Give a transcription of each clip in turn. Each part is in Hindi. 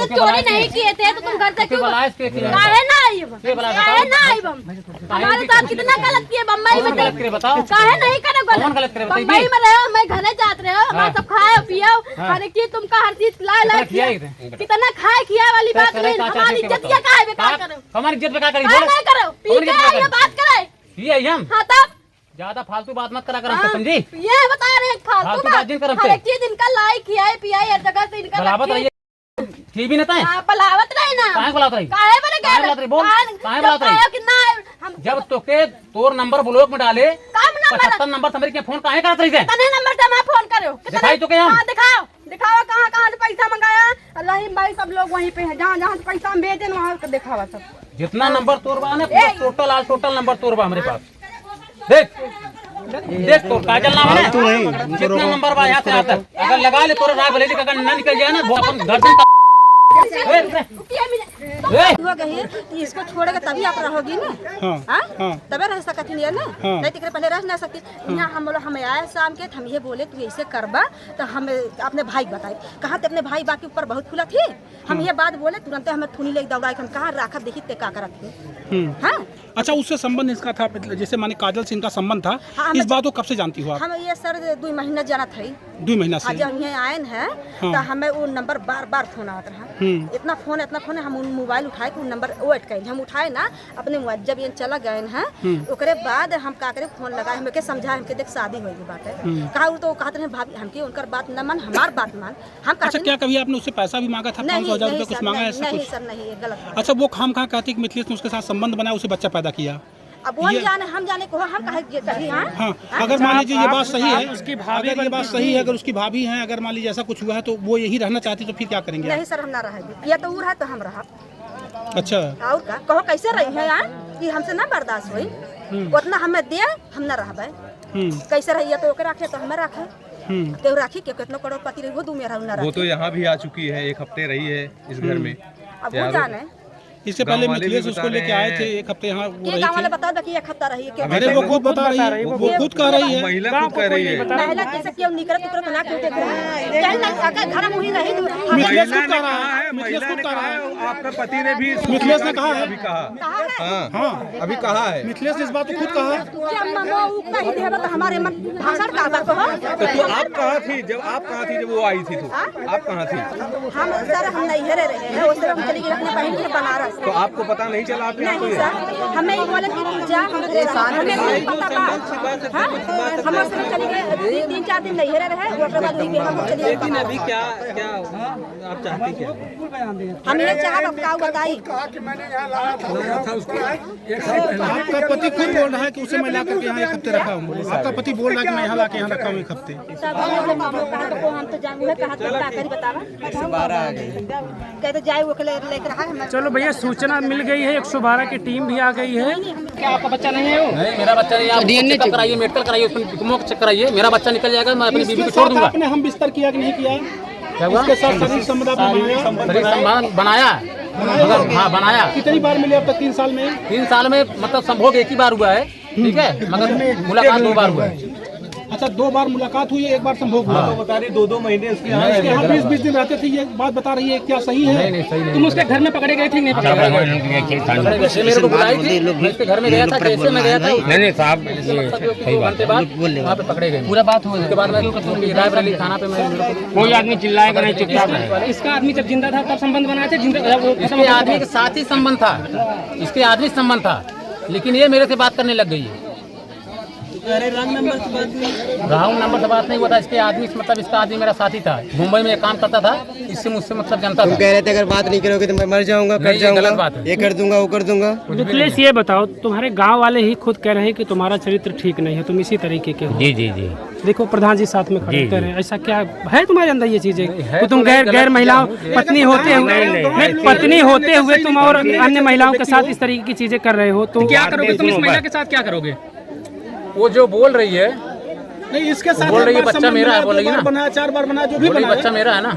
चोरी नहीं किए थे तो तुम घर से क्यों काहे ना आई हमारे साथ कितना गलत किए बम्बई में काहे नहीं करे बम्बई में रहे मैं घरे जाते रहे हमारा सब खाए पियो हर एक चीज तुमका हर चीज ला कितना खाए खिया वाली बात नहीं हमारी इज्जत क्या काहे बेकार करो हमारी इज्जत बेकार करी नहीं करो पी के ये बात करे ये हम हां तब ज्यादा फालतू बात मत करा कर समझी ये बता रहे फालतू बात हर एक चीज इनका लाई खियाए पियाए हर जगह से इनका बलावत रहिए ठीक भी ना ताए हां बलावत रही ना काहे बलावत रही काहे बने काहे बलावत रही बोल काहे बलावत रही कितना हम जब तोके तोर नंबर ब्लॉक में डाले काम नंबर 75 नंबर समझ के फोन काहे करत रही थे तने नंबर से मैं फोन करो दिखाई तो के हम हां दिखाओ दिखाओ कहां से पैसा मंगाया रहीम भाई सब लोग वहीं पे है जहां से पैसा हम भेजे वहां का दिखावा सब जितना नंबर तोरबा ना टोटल नंबर तोरबा हमारे पास देख तो का चलना है जितना नंबर बा यहाँ से यहाँ तक अगर लगा ले तोरा राय भले अगर ना निकल जाए ना वो अपन गर्दन इसको छोड़ेगा तभी आप रहोगी ना तभी रह सकती नहीं है ना नहीं तो पहले रह ना सकती यहाँ हम आए शाम के हम ये बोले तू ऐसे करबा तो हमें अपने भाई बताए कहाँ अपने भाई बाकी ऊपर बहुत खुला थी हम ये बात बोले तुरंत हमें थूनी ले दौड़ा हम कहाँ रखा देखी ते का करत थे हाँ अच्छा उससे संबंध इसका था जैसे माने काजल से इनका संबंध था इस बात को कब से जानती हो आप? हम ये सर 2 महीना जाना था 2 महीना से जब यहाँ आए हैं तो हमें वो नंबर बार फोन आता रहा इतना फोन हम मोबाइल उठाए कि नंबर वेट कर हम उठाए ना अपने मोबाइल जब ये चला गए हैं उसके बाद हम का करे फोन लगाए हमके समझाए हमके देख शादी होगी बात है कहा तो कहते हैं भाभी हमके उनकर बात न मान हमार बात मान हम अच्छा क्या कभी आपने उससे पैसा भी मांगा था 500,000 रुपए कुछ मांगा ऐसा नहीं कुछ? सर नहीं ये गलत अच्छा वो खाम खा कहती कि मिथिलेश ने उसके साथ संबंध बनाया उसे बच्चा पैदा किया अब वो हम जाने को हम कहे कही हाँ अगर मान लीजिए ये बात सही है उसकी भाभी अगर ये बात सही है अगर उसकी भाभी है अगर मान लीजिए ऐसा कुछ हुआ है तो वो यही रहना चाहती तो फिर क्या करेंगे? नहीं सर हम ना रहेंगे या तो वो रहा तो हम रहा अच्छा और का कहो कैसे रही है यार कि हमसे ना बर्दाश्त हुई उतना हमें दे हम ना रहबे कैसे रही तो ओके रखे तो हमें रखे तो राखी के कितना करोड़पति रही वो दू मेरा ना वो तो यहाँ भी आ चुकी है 1 हफ्ते रही है इस घर में अब वो जाने इससे पहले मिथिलेश उसको लेके आए थे 1 हफ्ते यहाँ वो रही थी बता दो कि 1 हफ्ता रही है अरे वो खुद बता रही है वो खुद कह रही है महिला खुद कह रही है महिला जैसे क्यों निकल तो ना क्यों देखो चल ना अगर घर में ही रही मिथिलेश खुद कह रहा है मिथिलेश खुद कह रहा है आपका पति ने भी मिथिलेश ने कहा है अभी कहा हाँ अभी कहा है मिथिलेश ने इस बात को खुद कहा है हमारे मन भाषण का बात हो तो आप कहाँ थी जब वो आई थी तो आप कहाँ थी हम सर हम नहीं रहे हैं उस तरह हम चली गई अपने बहन के बनारस तो आपको पता नहीं चला आप नहीं सर हमें ये बोले कि तू जा हमें नहीं पता बा हम सब चली गए 3-4 दिन नहीं रहे उसके बाद वही हम चली गए लेकिन अभी क्या आप चाहते क्या हम ये चाहत अब का बताई आपका पति खुद बोल रहा है कि उसे मैं ला करके यहाँ 1 हफ्ते रखा हूँ आपका पति बोल रहा है कि मैं यहाँ ला के यहाँ रखा हूँ 1 हफ्ते हम तो जानू है कहा कर बतावा कहते जाए वो लेकर रहा चलो भैया सूचना मिल गई है 112 की टीम भी आ गई है क्या आपका बच्चा नहीं है वो नहीं मेरा बच्चा नहीं आप चेकअप कराइए मेडिकल कराइए उसमें चेक कराइए मेरा बच्चा निकल जाएगा मैं अपनी बीवी को छोड़ दूंगा आपने हम बिस्तर किया कि नहीं किया क्या हुआ उसके साथ शरीर संबंध बनाया मगर हाँ बनाया कितनी बार मिले अब तक 3 साल में 3 साल में मतलब संभोग 1 ही बार हुआ है ठीक है मगर मुलाकात 2 बार हुआ है अच्छा 2 बार मुलाकात हुई है 1 बार संभोग हुआ तो बता रही 2 महीने उसके यहाँ 20 दिन रहते थे ये बात बता रही है क्या सही है? नहीं सही नहीं तुम उसके घर में पकड़े गए थे नहीं पकड़े गए जैसे मेरे को बुलाई थी मैं उसके घर में गया था कैसे मैं गया था नहीं साहब घंटे बाद वहाँ पे पकड़े गए पूरा बात हुआ उसके बाद मैं रायबरेली थाना पे मैं कोई आदमी चिल्लाएगा नहीं चुपचाप है इसका आदमी जब जिंदा था तब संबंध बनाए थे इसके आदमी के साथ ही संबंध था इसके आदमी से संबंध था लेकिन ये मेरे से बात करने लग गई है रॉन्ग नंबर से बात नहीं हुआ था इसके आदमी मतलब इसका आदमी मेरा साथी था मुंबई में काम करता था इससे मुझसे मतलब जानता था कह रहे थे अगर बात नहीं करोगे तो मैं मर जाऊंगा कर जाऊंगा बात है ये कर दूंगा वो कर दूंगा। मिथिलेश ये बताओ तुम्हारे गांव वाले ही खुद कह रहे हैं कि तुम्हारा चरित्र ठीक नहीं है तुम इसी तरीके के हो जी जी जी देखो प्रधान जी साथ में खड़े कह रहे हैं ऐसा क्या है तुम्हारे अंदर ये चीजें तो तुम गैर महिलाओं पत्नी होते हुए तुम और अन्य महिलाओं के साथ इस तरीके की चीजें कर रहे हो तो क्या करोगे तुम इस महिला के साथ क्या करोगे वो जो बोल रही है नहीं इसके साथ बोल रही है बच्चा मेरा है बोलेगी ना बनाया 4 बार बनाया जो भी बनाया बच्चा मेरा है ना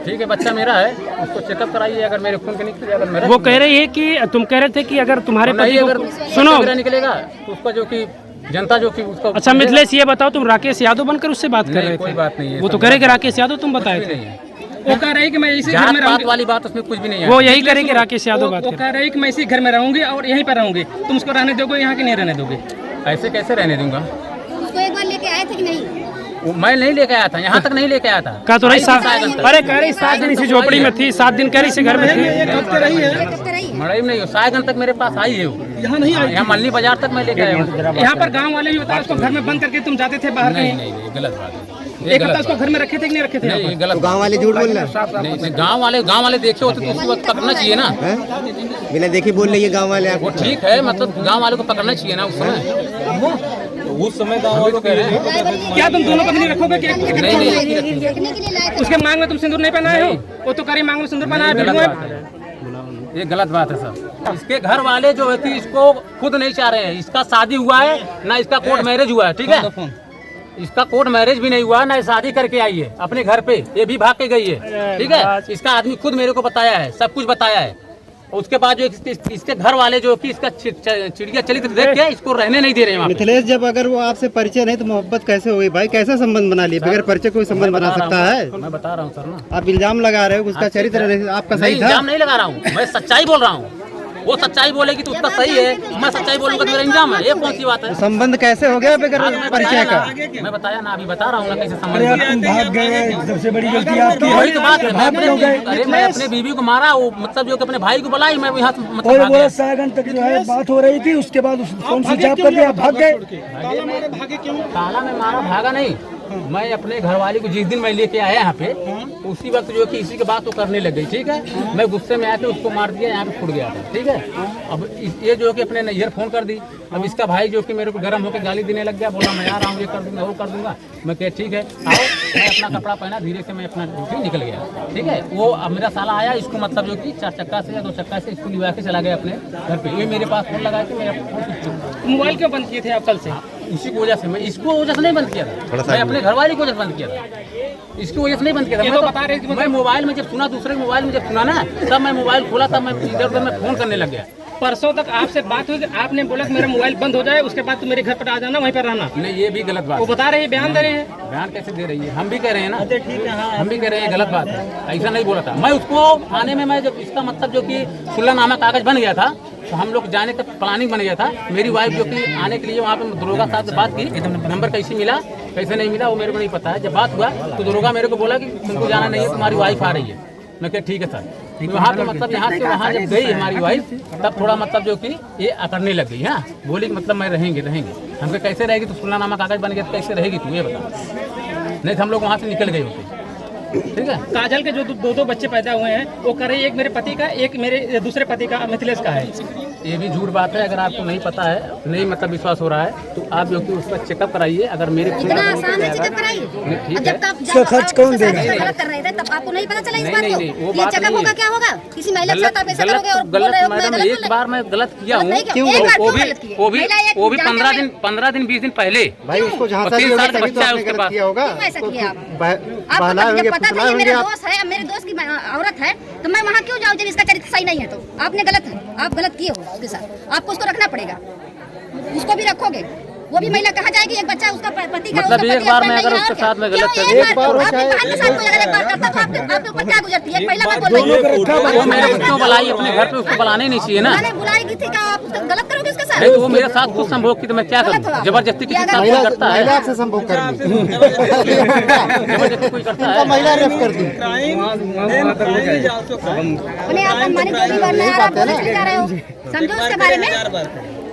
ठीक है बच्चा मेरा है उसको चेकअप कराइए अगर मेरे खून के निकले अगर मेरा वो कह रही है कि तुम कह रहे थे कि अगर तुम्हारे पति अगर सुनो मेरा निकलेगा तो उसका जो कि जनता जो कि उसका अच्छा मिथिलेश ये बताओ तुम राकेश यादव बनकर उससे बात कर रहे थे कोई बात नहीं है वो तो कह रहे कि राकेश यादव तुम बताए थे वो कह रही कि मैं इसी घर जात में पात रहूंगी। वाली बात उसमें कुछ भी नहीं है। वो यही करेंगे, राकेश यादव बात तो कर तो रहे हैं। कह रही कि मैं इसी घर में रहूंगी और यहीं पर रहूंगी, तुम उसको रहने दोगे यहाँ की नहीं रहने दोगे? ऐसे कैसे रहने दूंगा? उसको एक बार लेके आए थे कि नहीं? मैं नहीं लेके आया था, यहाँ तक नहीं लेके आया था। कहा तो रही अरे कह रही 7 दिन इसी झोपड़ी में थी, 7 दिन कह रही इसी घर में थी। मड़ई में नहीं हो, सायगंज तक मेरे पास आई है वो। यहाँ नहीं आई, यहाँ मल्ली बाजार तक मैं लेके आया हूँ। यहाँ पर गांव वाले भी बताया उसको घर में बंद करके तुम जाते थे बाहर नहीं कहीं। नहीं, गलत बात है। एक हफ्ता उसको घर में रखे थे कि नहीं रखे थे? नहीं, गलत गाँव वाले झूठ बोल रहे नहीं, गाँव वाले देखे होते तो उसी वक्त पकड़ना चाहिए ना। हैं? बिना देखे बोल रही है गाँव वाले वो आपको। ठीक है, मतलब गाँव वाले को पकड़ना चाहिए ना उस समय। उस समय गाँव वालों कह रहे हैं क्या तुम दोनों पत्नी रखोगे कि नहीं, देखने के लिए लाए थे। उसके मांग में तुम सिंदूर नहीं पहनाए हो? वो तो करी मांग में सिंदूर पहनाए गलत वीडियो बात है, ये गलत बात है सर। इसके घर वाले जो है कि इसको खुद नहीं चाह रहे हैं। इसका शादी हुआ है ना, इसका कोर्ट मैरिज हुआ है, ठीक है। इसका कोर्ट मैरिज भी नहीं हुआ ना, शादी करके आई है अपने घर पे, ये भी भाग के गई है, ठीक है। इसका आदमी खुद मेरे को बताया है, सब कुछ बताया है। उसके बाद जो इसके घर वाले जो कि इसका चिड़िया चरित्र देख के इसको रहने नहीं दे रहे हैं वहाँ पे। मिथिलेश, जब अगर वो आपसे परिचय नहीं तो मोहब्बत कैसे होगी भाई? कैसा संबंध बना लिए? बगैर परिचय कोई संबंध बना सकता है? मैं बता रहा हूँ सर ना। आप इल्जाम लगा रहे हो, उसका चरित्र आपका सही था? इल्जाम नहीं लगा रहा हूँ, मैं सच्चाई बोल रहा हूँ। वो सच्चाई बोलेगी तो उसका सही है, मैं सच्चाई बोलूंगा तो मेरा इल्जाम है। ये कौन सी बात है? संबंध कैसे हो गया बगैर परिचय का? मैं बताया ना, अभी बता रहा हूँ ना कैसे संबंध। भाग गए, सबसे बड़ी गलती आपकी। वही तो बात है, मैं अपने बीवी को मारा, वो मतलब जो कि अपने भाई को बुलाई, मैं यहाँ से मतलब भाग गया। सायगंज तक जो है बात हो रही थी, उसके बाद फोन स्विच ऑफ कर दिया, भाग गए। ताला में मारा, भागा नहीं। मैं अपने घरवाली को जिस दिन मैं लेके आया यहाँ पे, उसी वक्त जो कि इसी के बात वो करने लग गई, ठीक है। मैं गुस्से में आके उसको मार दिया, यहाँ पे फुट गया था, ठीक है। अब ये जो कि अपने नैहर फोन कर दी। अब इसका भाई जो कि मेरे को गर्म होकर गाली देने लग गया, बोला मैं आ रहा हूँ, ये कर दूंगा, वो कर दूंगा। मैं कह ठीक है आओ। मैं अपना कपड़ा पहना, धीरे से मैं अपना ड्यूटी निकल गया, ठीक है। वो अब मेरा साला आया, इसको मतलब जो कि 4 चक्का से या 2 चक्का से इसको लिवा के चला गया अपने घर पे। ये मेरे पास फोन लगा के मेरा मोबाइल क्यों बंद किए थे आप कल से? इसी की वजह से मैं इसको वजह से नहीं बंद किया था, मैं अपने घरवाली की वजह से बंद किया था। इसकी वजह से नहीं बंद किया था। ये मैं तो बता रहे थे मैं मोबाइल में जब सुना, दूसरे के मोबाइल में जब सुना ना, तब मैं मोबाइल खोला, तब मैं इधर उधर में फोन करने लग गया। परसों तक आपसे बात हुई, आपने बोला कि मेरा मोबाइल बंद हो जाए, उसके बाद तुम मेरे घर पर आ जाना, वहीं पर रहना। नहीं, ये भी गलत बात वो है। बता रहे हैं, बयान दे रहे हैं। बयान कैसे दे रही है? हम भी कह रहे हैं ना, हम भी कह रहे हैं गलत बात है, ऐसा नहीं बोला था। मैं उसको थाने में, मैं जब इसका मतलब जो कि सुलहनामा कागज बन गया था, तो हम लोग जाने का प्लानिंग बन गया था। मेरी वाइफ जो कि आने के लिए वहाँ पे दरोगा साहब से बात की, नंबर कैसे मिला कैसे नहीं मिला वो मेरे को नहीं पता है। जब बात हुआ तो दरोगा मेरे को बोला कि तुमको जाना नहीं है, तुम्हारी वाइफ आ रही है। मैं कहा ठीक है सर। वहाँ पे मतलब यहाँ से वहाँ जब गई हमारी वाइफ, तब थोड़ा मतलब जो कि ये अकड़ने लग गई। हाँ, बोली कि मतलब मैं रहेंगे। हमको कैसे रहेगी? तो सुलहनामा कागज बन गया तो कैसे रहेगी तू, ये बता। नहीं तो हम लोग वहाँ से निकल गए होते, ठीक है। काजल के जो दो बच्चे पैदा हुए हैं, वो कह रहे हैं एक मेरे पति का, एक मेरे दूसरे पति का, मिथिलेश का है। ये भी झूठ बात है। अगर आपको नहीं पता है, नहीं मतलब विश्वास हो रहा है, तो आप जो कि उसका चेकअप कराइए। अगर मेरे इतना आसान है चेकअप कराइए। ठीक है। जब खर्च कौन देगा? गलत कर रहे थे तब आपको नहीं पता चला इस बात को? ये चेकअप होगा क्या होगा? किसी महिला के साथ आप ऐसा करोगे और बोल रहे हो मैडम, एक बार मैं गलत किया हूँ, वो भी 15 दिन 20 दिन पहले। भाई उसको जहाँ 3 साल का बच्चा है उसके पास। किया होगा, ऐसा किया आप? बहला आपको होंगे, जब पता था फुसला ये मेरा होंगे आप। दोस्त है, मेरे दोस्त की औरत है, तो मैं वहाँ क्यों जाऊँ जब इसका चरित्र सही नहीं है? तो आपने गलत है, आप गलत किए हो उसके साथ। आपको उसको रखना पड़ेगा, उसको भी रखोगे। वो भी महिला कहा जाएगी, एक बच्चा उसका पति का, मतलब एक बार मैं अगर उसके साथ में गलत कर एक बार आपके बहन के साथ कोई अगर एक बार करता तो आपके ऊपर क्या गुजरती है? पहला मैं बोल रही हूँ, वो मेरे को क्यों बुलाई अपने घर पे? उसको बुलाने नहीं चाहिए ना। मैंने बुलाई की थी क्या? आप गलत करोगे उसके साथ? नहीं तो वो मेरे साथ खुद संभोग की, तो मैं क्या करूँ? जबरदस्ती किसी के साथ कोई करता है? महिला से संभोग कर दी, जबरदस्ती कोई करता है? महिला रेप कर दी। उन्हें आप मनमानी जो भी बनना है, आप बोले चले जा रहे हो, समझो उसके बारे में।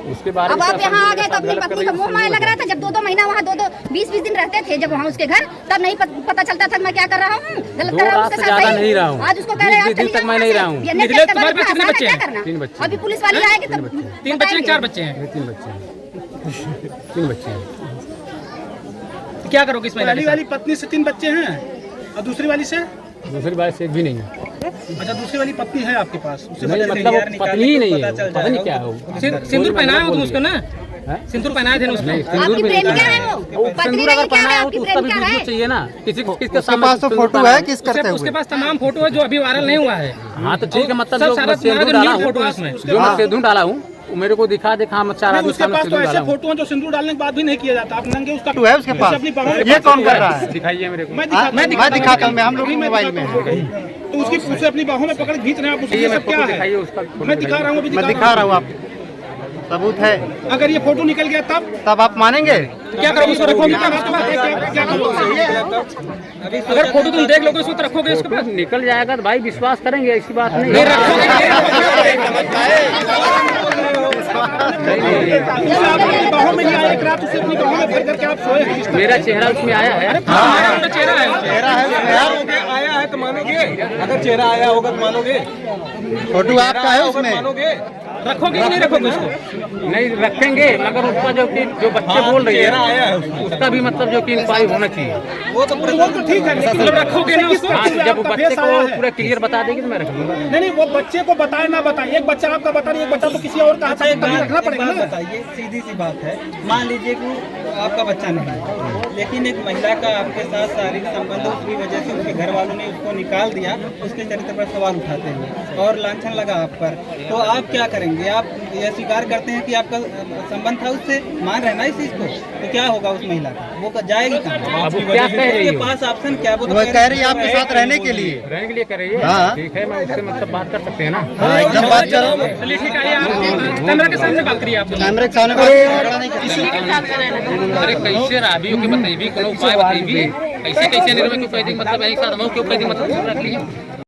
उसके बारे अब में आप यहाँ आ गए तो अपनी पत्नी का मुँह माया लग रहा था। जब 2 महीना वहाँ 20 दिन रहते थे जब वहाँ उसके घर, तब नहीं पता चलता था मैं क्या कर रहा हूँ, गलत कर रहा हूँ उसके साथ। ज्यादा नहीं रहा हूँ, आज उसको कह रहे हैं 20 दिन तक मैं नहीं रहा हूँ। तुम्हारे पास कितने बच्चे हैं? 3 बच्चे। अभी पुलिस वाली आएगी तब 3 बच्चे हैं, 4 बच्चे हैं? 3 बच्चे हैं। तो क्या करोगे इस महिला के पहली साथ? वाली पत्नी से 3 बच्चे हैं और दूसरी वाली से? दूसरी बात से एक भी नहीं है। अच्छा, दूसरी वाली पत्नी है आपके पास? उससे नहीं, बच्चे मतलब नहीं वो पत्नी ही नहीं है, पता नहीं क्या हो। सिंदूर पहनाया हो तुम उसको ना? सिंदूर पहनाए थे ना उसको? नहीं, सिंदूर आपकी भी नहीं प्रेमिका है पहना। वो, वो पत्नी सिंदूर अगर नहीं क्या पहना है, हो तो आपकी उसका भी प्रेमिका वीडियो है। चाहिए ना, किसके उसके सामने पास तो सिंदूर फोटो पहना है किस करते उसके हुए। पास तमाम फोटो है जो अभी वायरल नहीं हुआ है। हाँ तो ठीक है, मतलब सब जो सारा मैं सिंदूर तुम्हारा डाला न्यूड फोटो है हूँ, उसमें। जो मैं सिंदूर डाला हूँ, मेरे को दिखा हम 4 आदमी उसके पास तो ऐसे फोटो हैं जो सिंदूर डालने के बाद भी नहीं किया जाता। आप नंगे उसका है उसके पास, अपनी बाहों में ये कौन कर रहा है? दिखाइए मेरे को। मैं दिखाता हूँ, मैं हम लोग मोबाइल में है। तो उसकी उसे अपनी बाहों में पकड़ खींच रहे हैं आप, उसकी सब क्या है? मैं दिखा रहा हूँ, मैं दिखा रहा हूँ, आप सबूत है। अगर ये फोटो निकल गया तब आप मानेंगे? क्या करोगे? उसको रखोगे? क्या करोगे? अगर फोटो तुम देख लोगे उसको तो रखोगे, उसके पास निकल जाएगा तो भाई विश्वास करेंगे, ऐसी बात नहीं। बाहों में आया, एक रात उसे अपनी बाहों में भर करके आप सोए। मेरा चेहरा उसमें आया है। चेहरा आया है तो मानोगे? अगर चेहरा आया होगा तो मानोगे? फोटो आपका है उसमें? रखोगे कि नहीं रखोगे उसको? नहीं रखेंगे, मगर उसका जो बच्चे बोल रहे हैं उसका भी मतलब जो कि इंक्वायरी होना चाहिए। वो तो ठीक है, लेकिन जब रखोगे ना उसको, जब वो बच्चे को पूरा क्लियर बता देगी तो मैं रखूंगा। नहीं, वो बच्चे को बताए ना बताए, एक बच्चा आपका बता रही है, एक बच्चा तो किसी और का है, रखना पड़ेगा ना। बताइए, सीधी सी बात है, मान लीजिए कि आपका बच्चा नहीं है, लेकिन एक महिला का आपके साथ शारीरिक संबंध, उसकी वजह से उसके घर वालों ने उसको निकाल दिया, उसके चरित्र पर सवाल उठाते हैं और लांछन लगा आप पर, तो आप क्या करेंगे? आप यह स्वीकार करते हैं कि आपका संबंध था उससे, मान रहे ना इस चीज को, तो क्या होगा उस महिला का? वो जाएगी कहाँ? अब क्या कह रही है? पास ऑप्शन क्या? वो कह रही है आपके साथ रहने के लिए कह रही है। हाँ। ठीक है, मैं उससे मतलब बात कर सकते हैं ना। एकदम बात करो, कैमरा के सामने बात करिए आप। कैमरे के सामने अरे कैसे राबी के बताइए, कोनो उपाय बताइए, कैसे निर्णय क्यों कह दी, मतलब एक साथ हम क्यों कह दी, मतलब रख लिए